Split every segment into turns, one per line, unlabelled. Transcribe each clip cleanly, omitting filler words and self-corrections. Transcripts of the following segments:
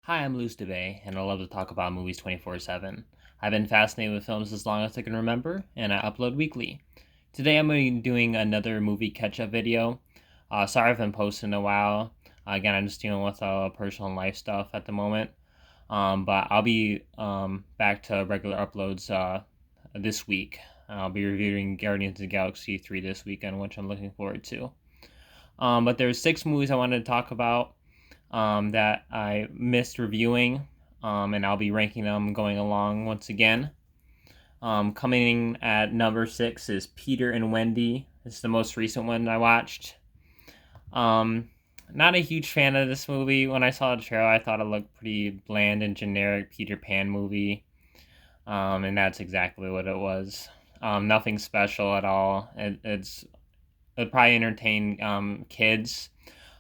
Hi, I'm Luz DeBay, and I love to talk about movies 24/7. I've been fascinated with films as long as I can remember, and I upload weekly. Today I'm going to be doing another movie catch-up video. Sorry I've been posting a while. Again, I'm just dealing with personal life stuff at the moment. But I'll be back to regular uploads this week. I'll be reviewing Guardians of the Galaxy 3 this weekend, which I'm looking forward to. But there's 6 movies I wanted to talk about that I missed reviewing, and I'll be ranking them going along once again. Coming in at number 6 is Peter and Wendy. It's the most recent one I watched. Not a huge fan of this movie. When I saw the trailer, I thought it looked pretty bland and generic Peter Pan movie, and that's exactly what it was. Nothing special at all. It'd probably entertain kids,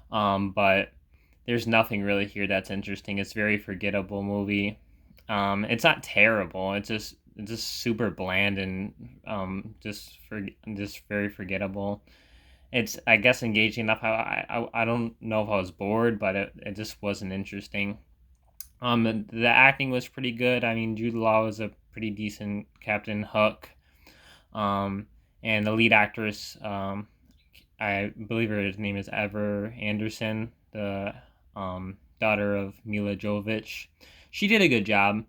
but there's nothing really here that's interesting. It's a very forgettable movie. It's not terrible. It's just super bland and just very forgettable. It's, I guess, engaging enough. I don't know if I was bored, but it just wasn't interesting. The acting was pretty good. I mean, Jude Law was a pretty decent Captain Hook. And the lead actress, I believe her name is Ever Anderson, the daughter of Mila Jovovich. She did a good job.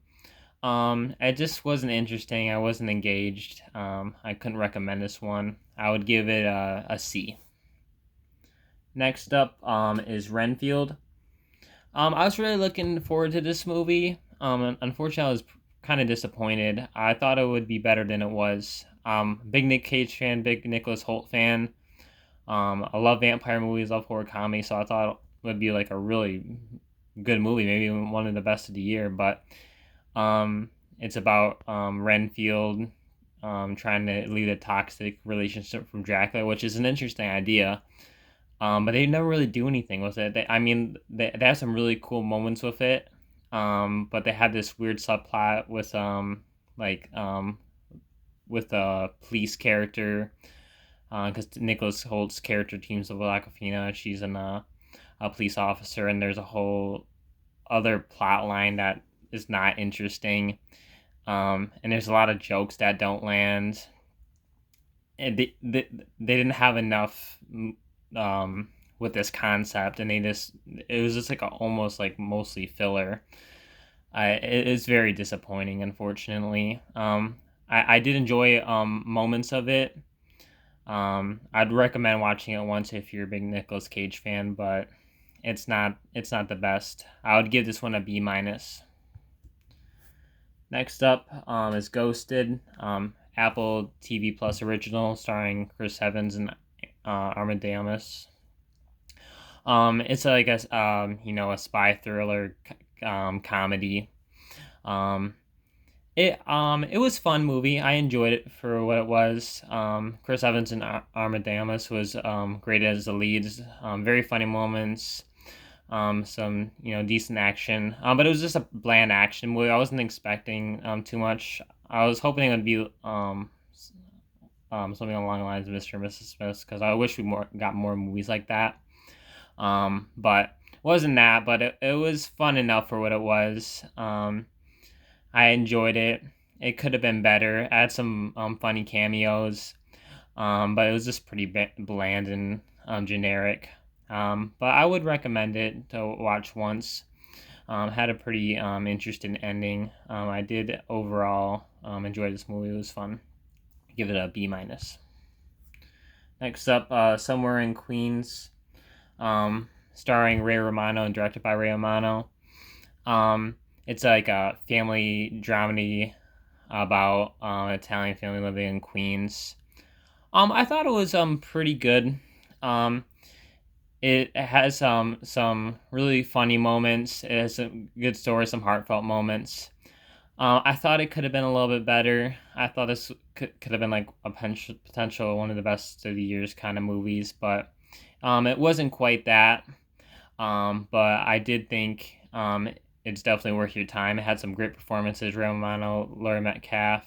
It just wasn't interesting. I wasn't engaged. I couldn't recommend this one. I would give it a C. Next up is Renfield. I was really looking forward to this movie. Unfortunately, I was kind of disappointed. I thought it would be better than it was. Big Nick Cage fan, big Nicholas Hoult fan. I love vampire movies, love horror comedy, so I thought it would be like a really good movie, maybe even one of the best of the year. But it's about Renfield trying to lead a toxic relationship from Dracula, which is an interesting idea. But they never really do anything with it. They have some really cool moments with it. But they had this weird subplot with like with a police character, because Nicholas Holt's character teams with Aquafina. She's a police officer, and there's a whole other plot line that is not interesting. And there's a lot of jokes that don't land. And they didn't have enough with this concept, and it was just like almost like mostly filler. It's very disappointing, unfortunately. I did enjoy moments of it. I'd recommend watching it once if you're a big Nicolas Cage fan, but it's not the best. I would give this one a B minus. Next up is Ghosted, Apple TV Plus original starring Chris Evans and Armadeus. It's like a spy thriller comedy. Um, it was a fun movie. I enjoyed it for what it was. Chris Evans and Armadeus was great as the leads. Very funny moments. Some decent action. But it was just a bland action movie. I wasn't expecting too much. I was hoping it would be something along the lines of Mr. and Mrs. Smith, because I wish we got more movies like that. But it wasn't that. But it was fun enough for what it was. I enjoyed it. It could have been better. It had some funny cameos, but it was just pretty bland and generic. But I would recommend it to watch once. Had a pretty interesting ending. I did overall enjoy this movie. It was fun. Give it a B minus. Next up, Somewhere in Queens, starring Ray Romano and directed by Ray Romano. It's like a family dramedy about an Italian family living in Queens. I thought it was pretty good. It has some really funny moments. It has some good stories, some heartfelt moments. I thought it could have been a little bit better. I thought this could have been like a potential one of the best of the year's kind of movies, but it wasn't quite that. But I did think it's definitely worth your time. It had some great performances. Ray Romano, Laurie Metcalf,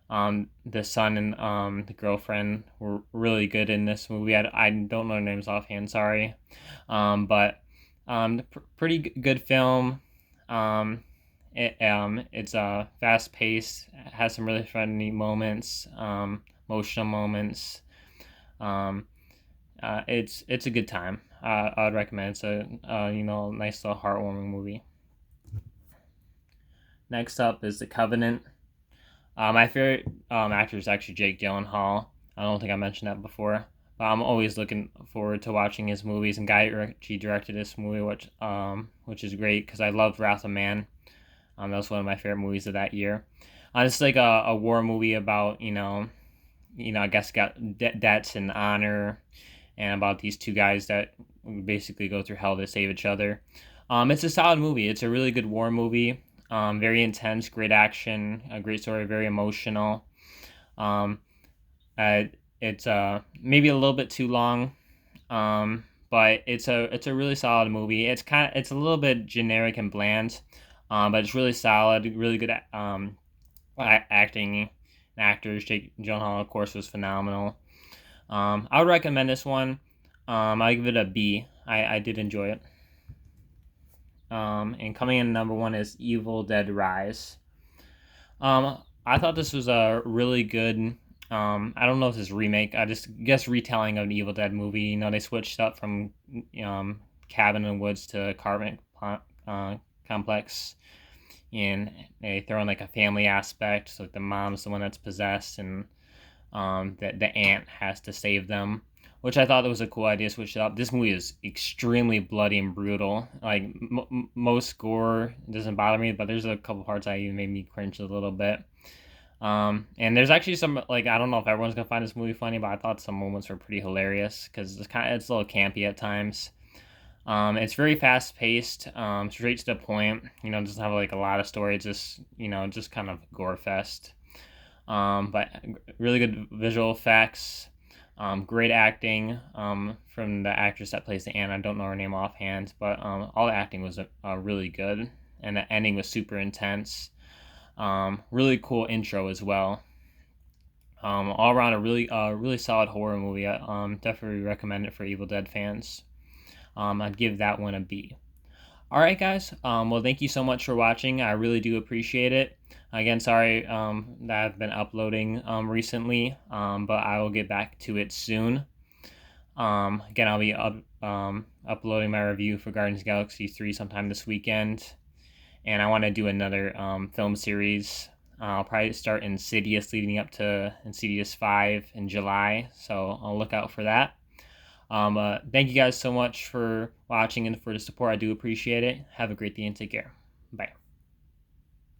the son and the girlfriend were really good in this movie. I don't know their names offhand, sorry. But pretty good film. It's fast paced, has some really funny moments, emotional moments. Um, it's a good time. I would recommend. It's a nice little heartwarming movie. Next up is The Covenant. My favorite actor is actually Jake Gyllenhaal. I don't think I mentioned that before. But I'm always looking forward to watching his movies. And Guy Ritchie directed this movie, which is great because I loved Wrath of Man. That was one of my favorite movies of that year. It's like a war movie about I guess got debts and honor, and about these two guys that basically go through hell to save each other. It's a solid movie. It's a really good war movie. Very intense, great action, a great story, very emotional. Um, uh, it's maybe a little bit too long, but it's a really solid movie. It's a little bit generic and bland, but it's really solid, really good acting. And actors. Jake Gyllenhaal, of course, was phenomenal. I would recommend this one. I give it a B. I did enjoy it. And coming in number one is Evil Dead Rise. I thought this was a really good. I don't know if it's remake. I just guess retelling of an Evil Dead movie. They switched up from cabin in the woods to apartment complex, and they throw in like a family aspect. So like the mom's the one that's possessed, and the aunt has to save them, which I thought that was a cool idea. Switch it up. This movie is extremely bloody and brutal. Like most gore doesn't bother me, but there's a couple parts that even made me cringe a little bit. And there's actually some, like, I don't know if everyone's gonna find this movie funny, but I thought some moments were pretty hilarious because it's a little campy at times. It's very fast paced, straight to the point. Doesn't have like a lot of story. It's just kind of gore fest. But really good visual effects, great acting from the actress that plays the Anne. I don't know her name offhand, but all the acting was really good, and the ending was super intense. Really cool intro as well. All around a really solid horror movie. I definitely recommend it for Evil Dead fans. I'd give that one a B. All right, guys. Well, thank you so much for watching. I really do appreciate it. Again, sorry that I've been uploading recently, but I will get back to it soon. Again, I'll be uploading my review for Guardians of the Galaxy 3 sometime this weekend. And I want to do another film series. I'll probably start Insidious leading up to Insidious 5 in July, so I'll look out for that. Thank you guys so much for watching and for the support. I do appreciate it. Have a great day and take care. Bye.